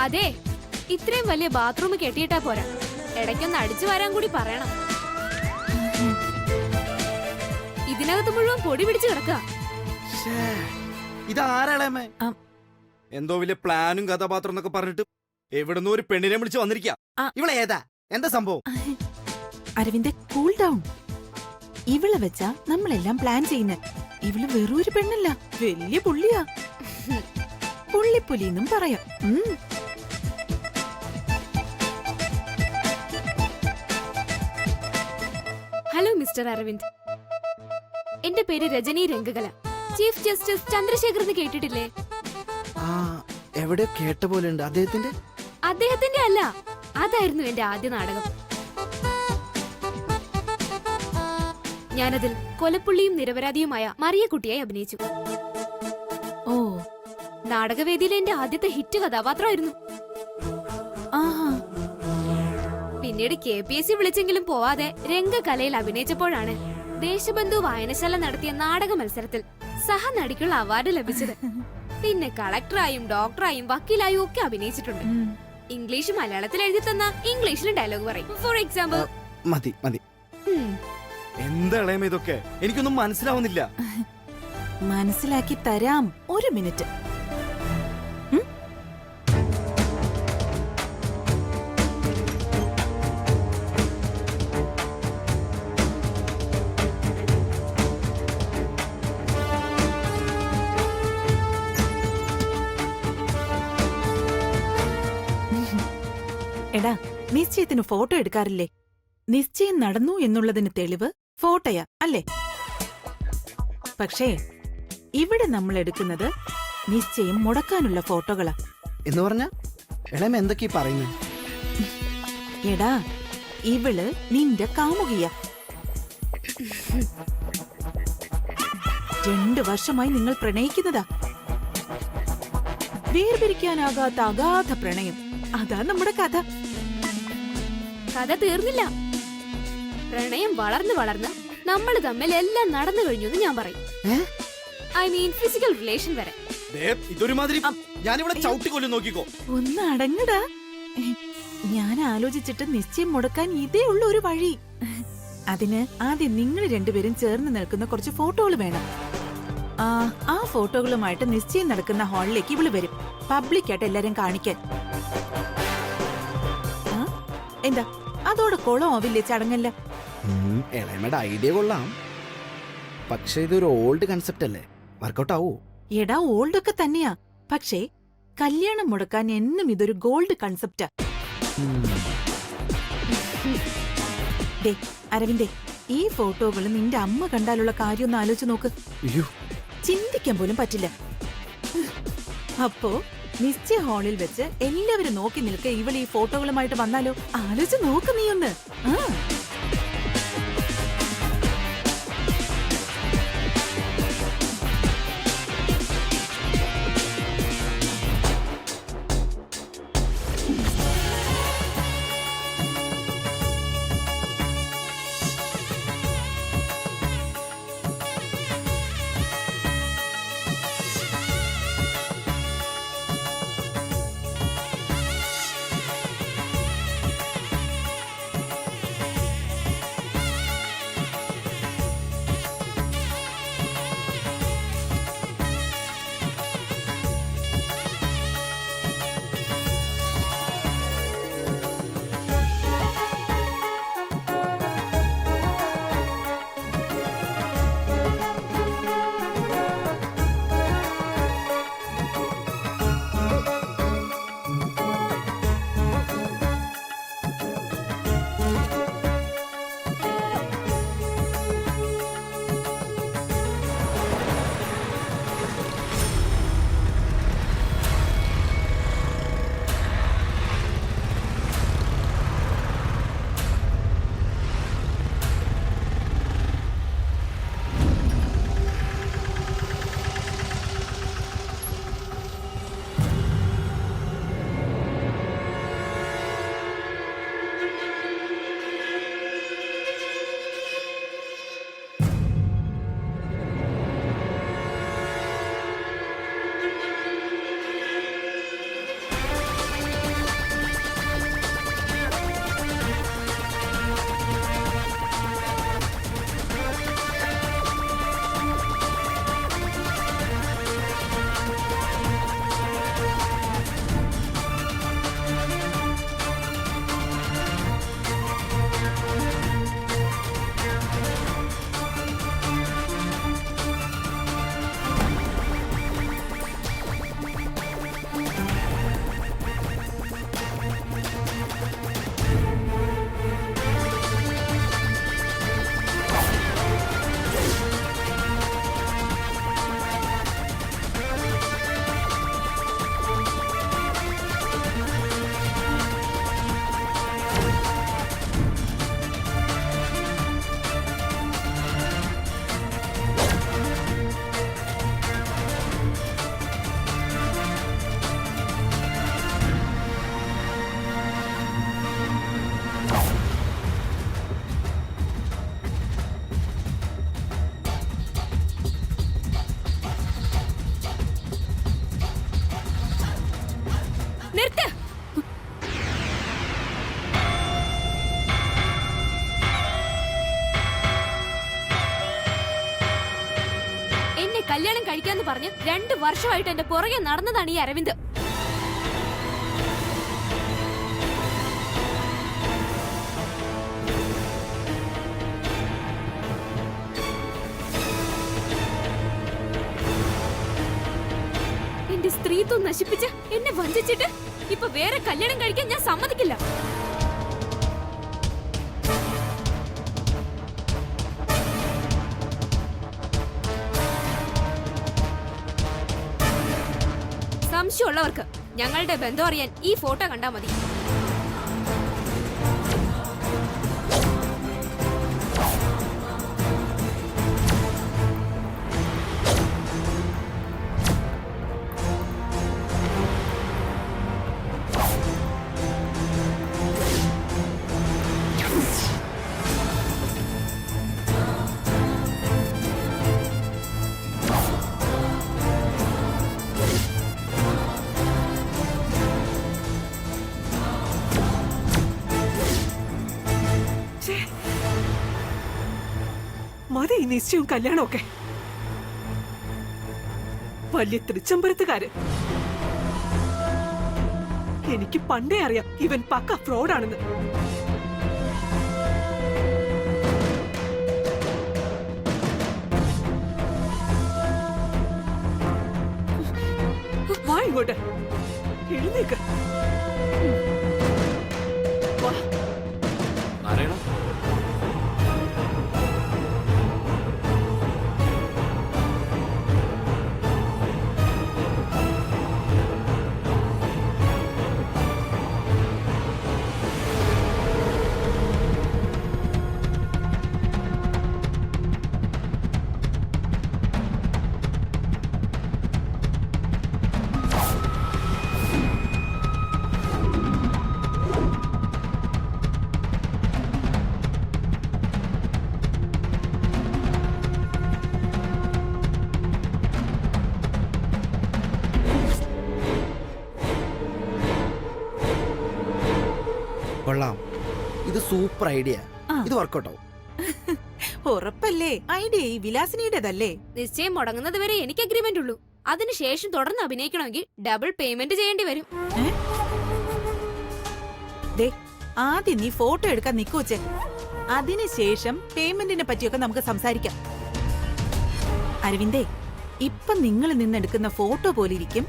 അതെ, ഇത്രയും വലിയ ബാത്റൂം കെട്ടിയിട്ടാ പോരാ, ഇടയ്ക്കൊന്ന് അടിച്ചു വരാൻ കൂടി പറയണം. ഇതിനകത്ത് മുഴുവൻ പൊടി പിടിച്ചു കിടക്കുക. ഇതാരാളേമേ? എന്തോ വലിയ പ്ലാനും കഥാപാത്രം എന്നൊക്കെ പറഞ്ഞിട്ട് എവിടുന്ന് ഒരു പെണ്ണിനെ വിളിച്ച് വന്നിരിക്കാ. ഇവളെ ഏതാ? എന്താ സംഭവം? Aravind, cool down. ഇവളെ വെച്ചാ നമ്മളെല്ലാം പ്ലാൻ ചെയ്യുന്ന. ഇവള് വെറൊരു പെണ്ണല്ല, വലിയ പുള്ളിയാ. പുള്ളിപ്പുലിന്നും പറയാം. ഹലോ മിസ്റ്റർ അരവിന്ദ്, എന്റെ പേര് രജനി രംഗകല. ചീഫ് ജസ്റ്റിസ് ചന്ദ്രശേഖർ എന്ന് കേട്ടിട്ടില്ലേ? എവിടെ കേട്ട പോലെ ഉണ്ട്. അദ്ദേഹത്തിന്റെ അല്ല, അതായിരുന്നു എന്റെ ആദ്യ നാടകം. ഞാനതിൽ കൊലപ്പുള്ളിയും നിരപരാധിയുമായ മറിയക്കുട്ടിയായി അഭിനയിച്ചു. ഓ, നാടകവേദിയിലെ എന്റെ ആദ്യത്തെ ഹിറ്റ് കഥാപാത്രമായിരുന്നു. പിന്നീട് KPSC വിളിച്ചെങ്കിലും പോവാതെ രംഗകലയിൽ അഭിനയിച്ചപ്പോഴാണ് ദേശബന്ധു വായനശാല നടത്തിയ നാടക മത്സരത്തിൽ സഹനടിക്കുള്ള അവാർഡ് ലഭിച്ചത്. പിന്നെ കളക്ടറായും ഡോക്ടറായും വക്കീലായും ഒക്കെ അഭിനയിച്ചിട്ടുണ്ട്. ഇംഗ്ലീഷ് മലയാളത്തിൽ എഴുതി തന്ന ഇംഗ്ലീഷിലും ഡയലോഗ് പറയും. For example. മതി മതി. എന്താളേമ ഇതൊക്കെ? എനിക്കൊന്നും മനസ്സിലാവുന്നില്ല. മനസ്സിലാക്കി തരാം, ഒരു മിനിറ്റ്. എടാ, നിശ്ചയത്തിന് ഫോട്ടോ എടുക്കാറില്ലേ? നിശ്ചയം നടന്നു എന്നുള്ളതിന് തെളിവ് ഫോട്ടോയാ, അല്ലേ? പക്ഷേ ഇവിടെ നമ്മൾ എടുക്കുന്നത് നിശ്ചയം മുടക്കാനുള്ള ഫോട്ടോകളാ. എന്ന് പറഞ്ഞ എളേമ എന്തൊക്കെ പറയുന്നു? എടാ, ഇവള് നിന്റെ കാമുകിയ. 2 വർഷമായി നിങ്ങൾ പ്രണയിക്കുന്നതാ. വേർപിരിക്കാനാകാത്ത അഗാധ പ്രണയം. അതാ നമ്മുടെ കഥ. കഥ തീർന്നില്ല. പ്രണയം വളർന്ന് വളർന്ന് നമ്മൾ തമ്മിൽ എല്ലാം നടന്നു കഴിഞ്ഞു എന്ന് ഞാൻ പറയും. ഐ മീൻ ഫിസിക്കൽ റിലേഷൻ വരെ. ഒന്ന് അടങ്ങടാ. ഞാൻ ആലോചിച്ചിട്ട് നിശ്ചയം മുടക്കാൻ ഇതേ ഉള്ള ഒരു വഴി. അതിന് ആദ്യം നിങ്ങൾ രണ്ടുപേരും ചേർന്ന് നിൽക്കുന്ന കുറച്ച് ഫോട്ടോകൾ വേണം. ആ ഫോട്ടോകളുമായിട്ട് നിശ്ചയം നടക്കുന്ന ഹാളിലേക്ക് ഇവള് വരും, പബ്ലിക്കായിട്ട് എല്ലാരും കാണിക്കാൻ. എന്താ, അതോടെ കുളമാവില്ലേ ചടങ്ങല്ല? എളേമയുടെ ഐഡിയ കൊള്ളാം, പക്ഷെ ഇതൊരു ഓൾഡ് കൺസെപ്റ്റ് അല്ലേ, വർക്കൗട്ട് ആവോ? എടാ, ഓൾഡ് ഒക്കെ തന്നെയാ, പക്ഷേ കല്യാണം മുടക്കാൻ എന്നും ഇതൊരു ഗോൾഡ് കൺസെപ്റ്റാ. ദേ അരവിന്ദേ, ഈ ഫോട്ടോകൾ നിന്റെ അമ്മ കണ്ടാലുള്ള കാര്യം ഒന്ന് ആലോചിച്ച് നോക്ക്. ചിന്തിക്കാൻ പോലും പറ്റില്ല. അപ്പോ നിശ്ചയ ഹാളിൽ വെച്ച് എല്ലാവരും നോക്കി നിൽക്കെ ഇവൾ ഈ ഫോട്ടോകളുമായിട്ട് വന്നാലോ? ആലോചിച്ച് നോക്ക് നീ ഒന്ന്. കഴിക്കാന്ന് പറഞ്ഞ് 2 വർഷമായിട്ട് എന്റെ പുറകെ നടന്നതാണ് ഈ അരവിന്ദ്. എന്റെ സ്ത്രീത്വം നശിപ്പിച്ച് എന്നെ വഞ്ചിച്ചിട്ട് ഇപ്പൊ വേറെ കല്യാണം കഴിക്കാൻ ഞാൻ സമ്മതിക്കില്ല. സംശയമുള്ളവർക്ക് ഞങ്ങളുടെ ബന്ധം അറിയാൻ ഈ ഫോട്ടോ കണ്ടാ മതി. മതി ഈ നിശ്ചയവും കല്യാണമൊക്കെ. വലിയ തൃച്ചംബരത്തുകാര്. എനിക്ക് പണ്ടേ അറിയാം ഇവൻ പക്ക ഫ്രോഡാണെന്ന്. വാ ഇങ്ങോട്ട്, എഴുന്നേക്ക്. വാ. കൊള്ളാം, ഇത് സൂപ്പർ ഐഡിയ. ഇത് വർക്കൗട്ട് ആവും. ഉറപ്പല്ലേ? ഐഡിയ ഈ വിലാസിനിയുടേതല്ലേ? നിശ്ചയം മുടങ്ങുന്നത് വരെ എനിക്ക് അഗ്രിമെന്റ് ഉള്ളൂ. അതിനുശേഷം തുടർന്ന് അഭിനയിക്കണമെങ്കിൽ ഡബിൾ പേയ്മെന്റ് ചെയ്യേണ്ടി വരും. ദേ, ആദ്യം നീ ഫോട്ടോ എടുക്കാൻ നിൽക്കൂച്ചേ. അതിനുശേഷം പേയ്മെന്റിനെ പറ്റിയൊക്കെ നമുക്ക് സംസാരിക്കാം. അരവിന്ദേ, ഇപ്പൊ നിങ്ങൾ നിന്നെടുക്കുന്ന ഫോട്ടോ പോലിരിക്കും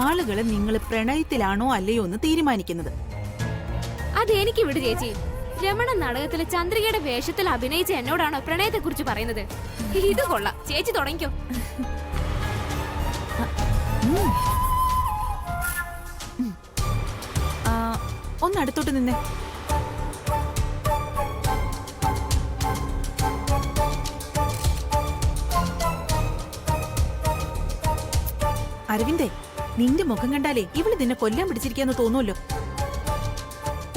ആളുകള് നിങ്ങൾ പ്രണയത്തിലാണോ അല്ലയോ എന്ന് തീരുമാനിക്കുന്നത്. അത് എനിക്ക് വിട് ചേച്ചി. രമണ നാടകത്തിലെ ചന്ദ്രികയുടെ വേഷത്തിൽ അഭിനയിച്ച എന്നോടാണോ പ്രണയത്തെ കുറിച്ച് പറയുന്നത്? ഇത് കൊള്ളാം, ചേച്ചി തുടങ്ങിക്കോ. ഒന്ന് അടുത്തോട്ട് നിന്നേ. അരവിന്ദേ, നിന്റെ മുഖം കണ്ടാലേ ഇവള് നിന്നെ കൊല്ലാൻ പിടിച്ചിരിക്കാന്ന് തോന്നുമല്ലോ.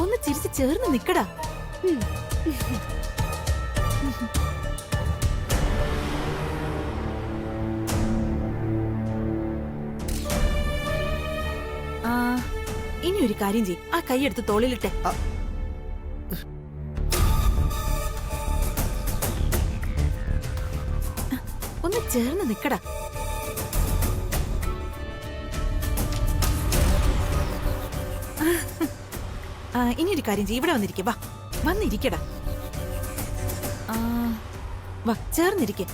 ഒന്ന് ചിരിച്ച് ചേർന്ന് നിക്കടാ. ഇനി ഒരു കാര്യം ചെയ്യ്, ആ കൈയെടുത്ത് തോളിലിട്ടെ. ഒന്ന് ചേർന്ന് നിക്കടാ. ഇനി ഒരു കാര്യം ചെയ്യ്, ഇവിടെ വന്നിരിക്കെ. വാ, വന്നിരിക്കടാ. വാ, ചേർന്നിരിക്കെ.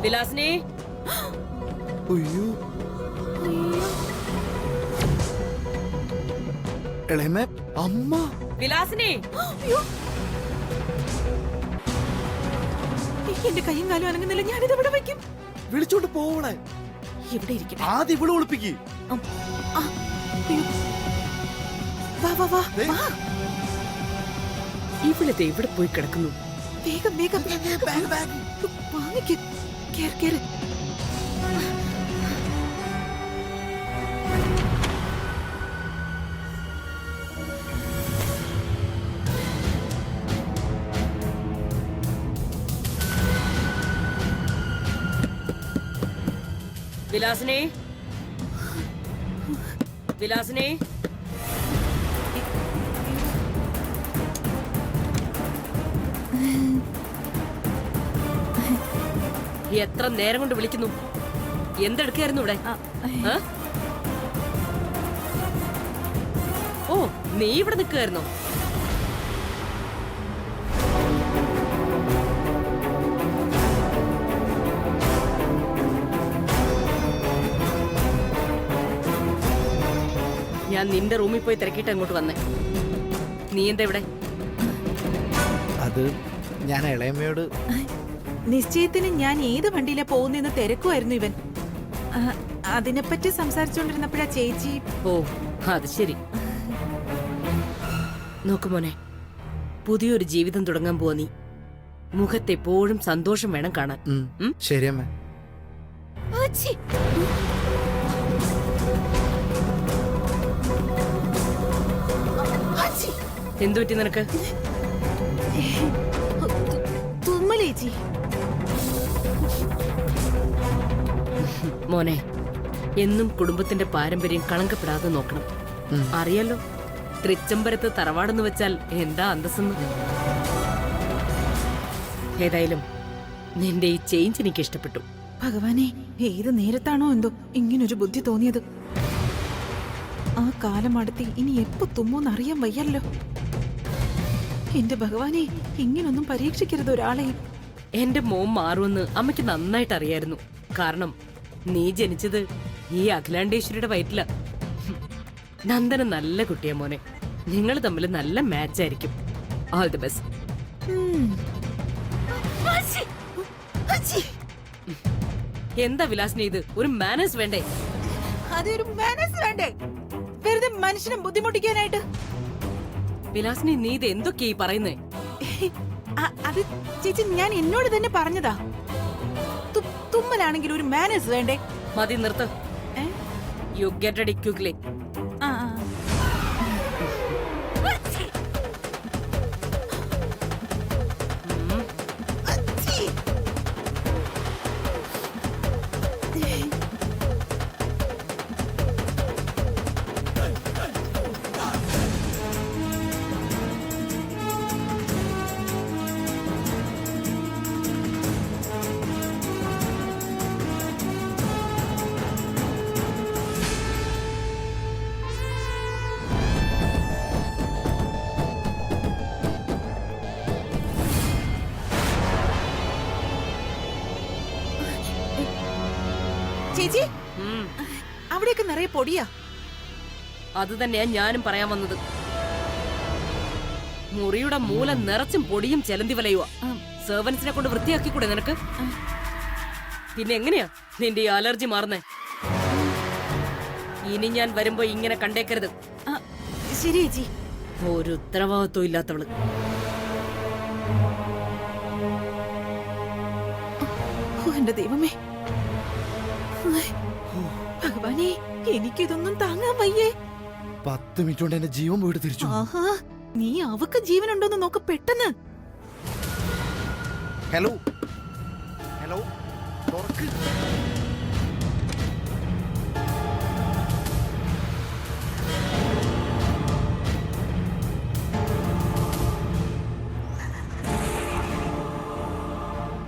വിലാസിനി. അയ്യോ, എളേമ, അമ്മ. വിലാസിനി. എന്റെ കൈയും കാലും അനങ്ങുന്നില്ല. ഞാനിത് ഇവിടെ വയ്ക്കും. വിളിച്ചോണ്ട് പോവളെ. ഇവിടെ ഇരിക്കട്ടെ. ആദ്യം ഇവിടെ ഒളിപ്പിക്ക്. വാ വാ വാ വാ. ഇവിടുത്തെ ഇവിടെ പോയി കിടക്കുന്നു. വേഗം വേഗം വാങ്ങിക്ക്. കേറ് കേറ്. വിലാസിനി. വിലാസിനി. എത്ര നേരം കൊണ്ട് വിളിക്കുന്നു? എന്തെടുക്കായിരുന്നു ഇവിടെ? ആ? ഓ, നീ ഇവിടെ നിൽക്കുമായിരുന്നോ? ഞാൻ നിന്റെ റൂമിൽ പോയി തിരക്കിട്ട് അങ്ങോട്ട് വന്നേ. നീ എന്താ ഇവിടെ? അത് ഞാൻ ഇളയമ്മയോട് നിശ്ചയത്തിന് ഞാൻ ഏത് വണ്ടിയിലാ പോകുന്നെന്ന് തിരക്കുമായിരുന്നു ഇവൻ. അതിനെപ്പറ്റി സംസാരിച്ചോണ്ടിരുന്നപ്പോഴാ ചേച്ചി. ഓ, അത് ശരി. നോക്ക് മോനെ, പുതിയൊരു ജീവിതം തുടങ്ങാൻ പോവാ നീ. മുഖത്തെപ്പോഴും സന്തോഷം വേണം കാണാൻ. ശരിയമ്മ. എന്തു പറ്റി നിനക്ക്? തുമ്മലേച്ചി. മോനെ, എന്നും കുടുംബത്തിന്റെ പാരമ്പര്യം കളങ്കപ്പെടാതെ നോക്കണം. അറിയാലോ, തൃച്ചംബരത്ത് തറവാടെന്ന് വെച്ചാൽ എന്താ അന്തസ്സെന്ന്. ഏതായാലും നിന്റെ ഈ ചേഞ്ച് എനിക്ക് ഇഷ്ടപ്പെട്ടു. ഭഗവാനെ, ഏത് നേരത്താണോ എന്തോ ഇങ്ങനൊരു ബുദ്ധി തോന്നിയത്. ആ കാലം അടുത്ത് ഇനി എപ്പോ തുമ്മോന്ന് അറിയാൻ വയ്യല്ലോ. എന്റെ ഭഗവാനെ, ഇങ്ങനൊന്നും പരീക്ഷിക്കരുത് ഒരാളെ. എന്റെ മോൻ മാറുമെന്ന് അമ്മയ്ക്ക് നന്നായിട്ട് അറിയായിരുന്നു. കാരണം നീ ജനിച്ചത് ഈ അഖിലാണ്ടേശ്വരിയുടെ വയറ്റില. നന്ദന നല്ല കുട്ടിയാ മോനെ. നിങ്ങൾ തമ്മിൽ നല്ല മാച്ച് ആയിരിക്കും. All the best. എന്താ വിലാസിനി ഇത്? ഒരു മാനേഴ്സ് വേണ്ടേ? അതൊരു മാനസ് വേണ്ടേ? വെറുതെ മനുഷ്യനെ ബുദ്ധിമുട്ടിക്കാനായിട്ട്. വിലാസിനി, നീ ഇത് എന്തൊക്കെയാ പറയുന്നേ? അത് ചേച്ചി ഞാൻ എന്നോട് തന്നെ പറഞ്ഞതാ. തുമ്മലാണെങ്കിൽ ഒരു മാനേഴ്സ് വേണ്ടേ? മതി, നിർത്ത്. You get ready quickly. ചേച്ചി, അവിടെയൊക്കെ നിറയെ പൊടിയാ. അത് തന്നെയാ ഞാനും പറയാൻ വന്നത്. മുറിയുടെ മൂല നിറച്ചും പൊടിയും ചെലന്തി വലയുവാ. സെർവൻസിനെ കൊണ്ട് വൃത്തിയാക്കിക്കൂടെ നിനക്ക്? പിന്നെ എങ്ങനെയാ നിന്റെ ഈ അലർജി മാറുന്നേ? ഇനി ഞാൻ വരുമ്പോ ഇങ്ങനെ കണ്ടേക്കരുത്. ശരി ചേച്ചി. ഒരു ഉത്തരവാദിത്വം ഇല്ലാത്തവള്. എന്റെ ദൈവമേ, ഭഗവാനെ, എനിക്കിതൊന്നും താങ്ങാൻ വയ്യേ. 10 മിനിറ്റ് കൊണ്ട് എന്റെ ജീവൻ പോയിട്ട് തിരിച്ചു. ആഹാ, നീ അവക്ക് ജീവനുണ്ടോന്ന് നോക്ക് പെട്ടെന്ന്. ഹലോ ഹലോ, തുറക്ക്.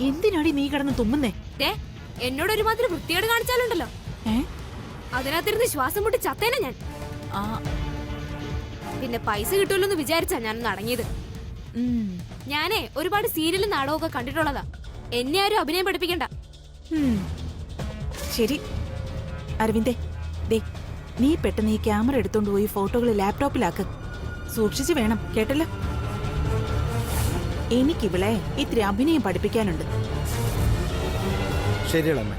എന്തിനാടി നീ കിടന്ന് തുമ്മുന്നേ? എന്നോട് ഒരുമാതിരി വൃത്തിയോട് കാണിച്ചാലുണ്ടല്ലോ, അതിനകത്തിരുന്ന് ശ്വാസം മുട്ടി ചത്തേനെ ഞാൻ. പിന്നെ പൈസ കിട്ടുമല്ലോ എന്ന് വിചാരിച്ചാ ഞാൻ അടങ്ങിയത്. ഞാനേ ഒരുപാട് സീരിയലും നാടകമൊക്കെ കണ്ടിട്ടുള്ളതാ. എന്നെ ആരും അഭിനയം പഠിപ്പിക്കണ്ട. ശരി അരവിന്ദേ, ദേ നീ പെട്ടെന്ന് ഈ ക്യാമറ എടുത്തോണ്ട് പോയി ഫോട്ടോകൾ ലാപ്ടോപ്പിലാക്ക്. സൂക്ഷിച്ചു വേണം, കേട്ടല്ലോ. എനിക്കിവളെ ഇത്തിരി അഭിനയം പഠിപ്പിക്കാനുണ്ട്. ശരിയമ്മ.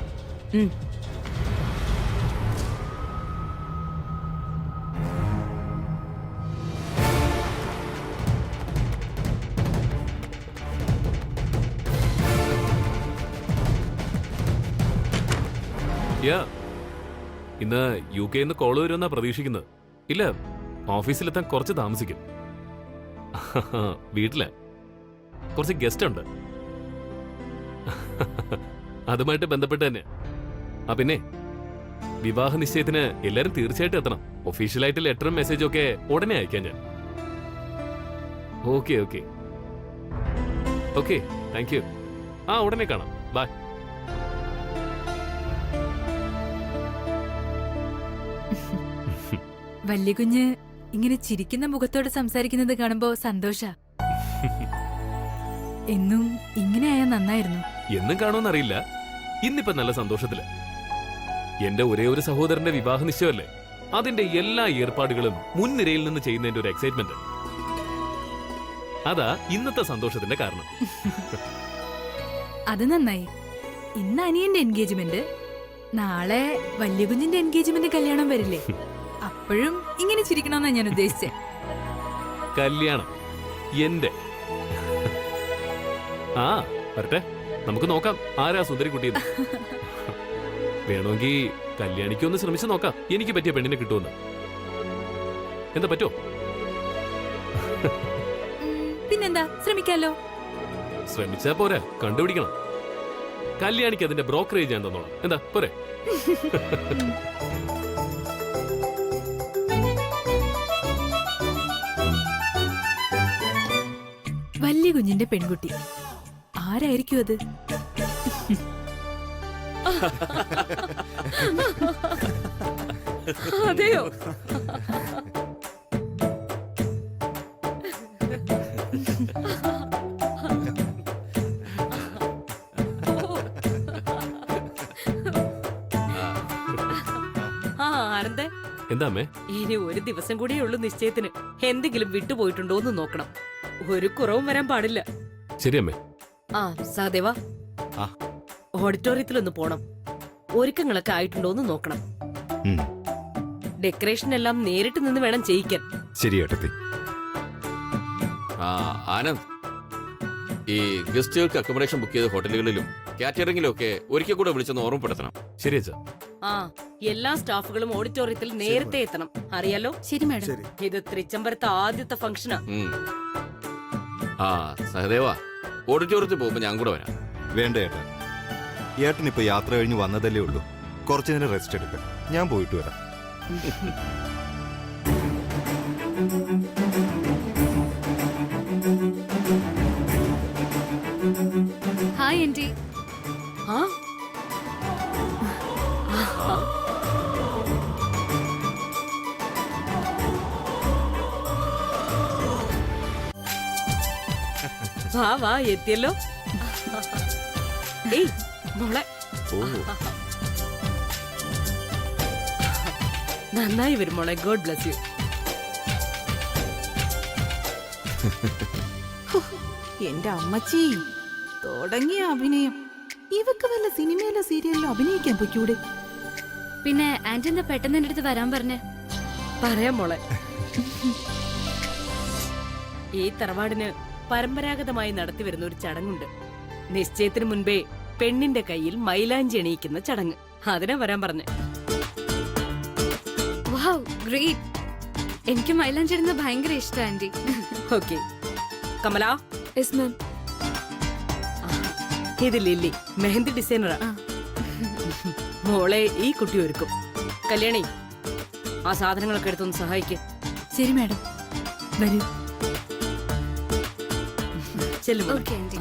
ഇന്ന് UK കോള് വരുമെന്നാ പ്രതീക്ഷിക്കുന്നത്. ഇല്ല, ഓഫീസിലെത്താൻ കുറച്ച് താമസിക്കും. വീട്ടില് കുറച്ച് ഗസ്റ്റ് ഉണ്ട്. അതുമായിട്ട് ബന്ധപ്പെട്ട് തന്നെ. പിന്നെ വിവാഹ നിശ്ചയത്തിന് എല്ലാരും തീർച്ചയായിട്ടും എത്തണം. ഒഫീഷ്യലായിട്ട് ലെറ്ററും മെസ്സേജും ഒക്കെ ഉടനെ അയക്കാം ഞാൻ. ഓക്കെ. Okay, thank you. ആ, ഉടനെ കാണാം. ബൈ. വല്യ കുഞ്ഞ് ഇങ്ങനെ ചിരിക്കുന്ന മുഖത്തോട് സംസാരിക്കുന്നത് കാണുമ്പോ സന്തോഷ. എന്നും ഇങ്ങനെയായാ നന്നായിരുന്നു. എന്നും കാണുമെന്നറിയില്ല, ഇന്നിപ്പോ നല്ല സന്തോഷത്തില്. എന്റെ ഒരേ ഒരു സഹോദരന്റെ വിവാഹ നിശ്ചയമല്ലേ, അതിന്റെ എല്ലാ ഏർപ്പാടുകളും മുൻനിരയിൽ നിന്ന് ചെയ്യുന്നതിന്റെ ഒരു എക്സൈറ്റ്മെന്റ്, അതാ ഇന്നത്തെ സന്തോഷത്തിന്റെ കാരണം. അത് നന്നായി. ഇന്ന് അനിയന്റെ എൻഗേജ്മെന്റ്, നാളെ വല്യ കുഞ്ഞിന്റെ എൻഗേജ്മെന്റ് കല്യാണം വരില്ലേ? അപ്പോഴും ഇങ്ങനെ ചിരിക്കണമെന്നാ ഞാൻ ഉദ്ദേശിച്ചേ. കല്യാണം എന്റെ. ആ വരട്ടെ, നമുക്ക് നോക്കാം ആരാ സുന്ദരി കുട്ടിയെന്ന്. വേണമെങ്കിൽ കല്യാണിക്കൊന്ന് ശ്രമിച്ചു നോക്കാം, എനിക്ക് പറ്റിയ പെണ്ണിനെ കിട്ടുമെന്ന്. എന്താ പറ്റോ? പിന്നെന്താ, ശ്രമിക്കാലോ. ശ്രമിച്ചാ പോരാ, കണ്ടുപിടിക്കണം. കല്യാണിക്ക് അതിന്റെ ബ്രോക്കറേജ് ഞാൻ തന്നോളാം. എന്താ പോരെ? വല്യ കുഞ്ഞിന്റെ പെൺകുട്ടി ആരായിരിക്കും അത്? അതെയോ? ആ ആനന്ദേ, എന്താ അമ്മേ? ഇനി ഒരു ദിവസം കൂടിയേ ഉള്ളൂ നിശ്ചയത്തിന്. എന്തെങ്കിലും വിട്ടുപോയിട്ടുണ്ടോ എന്ന് നോക്കണം. ഒരു കുറവും വരാൻ പാടില്ല. ശരി അമ്മേ. ആ സഹദേവ, ആ. ഓഡിറ്റോറിയത്തിലൊന്ന് പോണം. ഒരുക്കങ്ങളൊക്കെ ആയിട്ടുണ്ടോ എന്ന് നോക്കണം. ഡെക്കറേഷൻ എല്ലാം നേരിട്ട് നിന്ന് വേണം ചെയ്യിക്കാൻ. ശരി ഏട്ടത്തി. ആനന്ദ്, ഈ ഗസ്റ്റുകൾക്ക് അക്കോമഡേഷൻ ബുക്ക് ചെയ്ത ഹോട്ടലുകളിലും കാറ്ററിംഗിലും ഒക്കെ ഒരിക്കൽ കൂടെ വിളിച്ചൊന്ന് ഓർമ്മപ്പെടുത്തണം. ശരി അച്ഛാ. ആ എല്ലാ സ്റ്റാഫുകളും ഓഡിറ്റോറിയത്തിൽ നേരത്തെ എത്തണം. അറിയാലോ? ശരി മാഡം. ഇത് തൃച്ചംബരത്തെ ആദ്യത്തെ ഫംഗ്ഷനാ. ആ സഹദേവ, ഓഡിറ്റോറിയത്തിൽ പോകുമ്പോ ഞാൻ കൂടെ വരാം. വേണ്ട ഏട്ടാ, ഏട്ടനിപ്പോ യാത്ര കഴിഞ്ഞ് വന്നതല്ലേ ഉള്ളൂ. കുറച്ചു നേരം റെസ്റ്റ് എടുക്ക, ഞാൻ പോയിട്ട് വരാം. Hi aunty. ആ വാ വാ, എത്തിയല്ലോ. ഏയ് മോളെ, നന്നായി വരും മോളെ. God bless you. എന്റെ അമ്മച്ചി തുടങ്ങിയ അഭിനയം. ഇവക്ക് വല്ല സിനിമയിലോ സീരിയലിലോ അഭിനയിക്കാൻ പൊയ്ക്കൂടെ? പിന്നെ ആന്റി എന്താ പെട്ടെന്ന് എന്റെ അടുത്ത് വരാൻ പറഞ്ഞേ? പറയാം മോളെ. ഈ തറവാടിന് പരമ്പരാഗതമായി നടത്തിവരുന്ന ഒരു ചടങ്ങുണ്ട്. നിശ്ചയത്തിന് മുൻപേ പെണ്ണിന്റെ കയ്യിൽ മൈലാഞ്ചി അണിയിക്കുന്ന ചടങ്ങ്. അതിനാ വരാൻ പറഞ്ഞേ. Wow, great. എനിക്ക് മൈലാഞ്ചി ഇടുന്നത് ഭയങ്കര ഇഷ്ടം aunty. Okay Kamala. Yes ma'am. ഇത് ലില്ലി, മെഹന്തി ഡിസൈനറാ. മോളെ ഈ കുട്ടി ഒരുക്കും. കല്യാണി, ആ സാധനങ്ങളൊക്കെ എടുത്തൊന്ന് സഹായിക്ക്. ശരി മാഡം, വരൂ. ചെല്ലും. Okay aunty.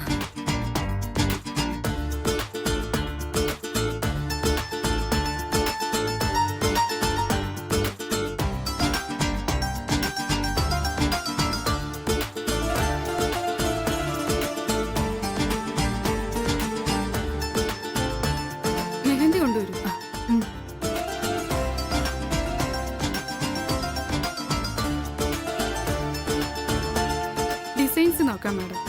മെഹന്തി കൊണ്ടുവരൂ. ഡിസൈൻസ് നോക്കാം മാഡം.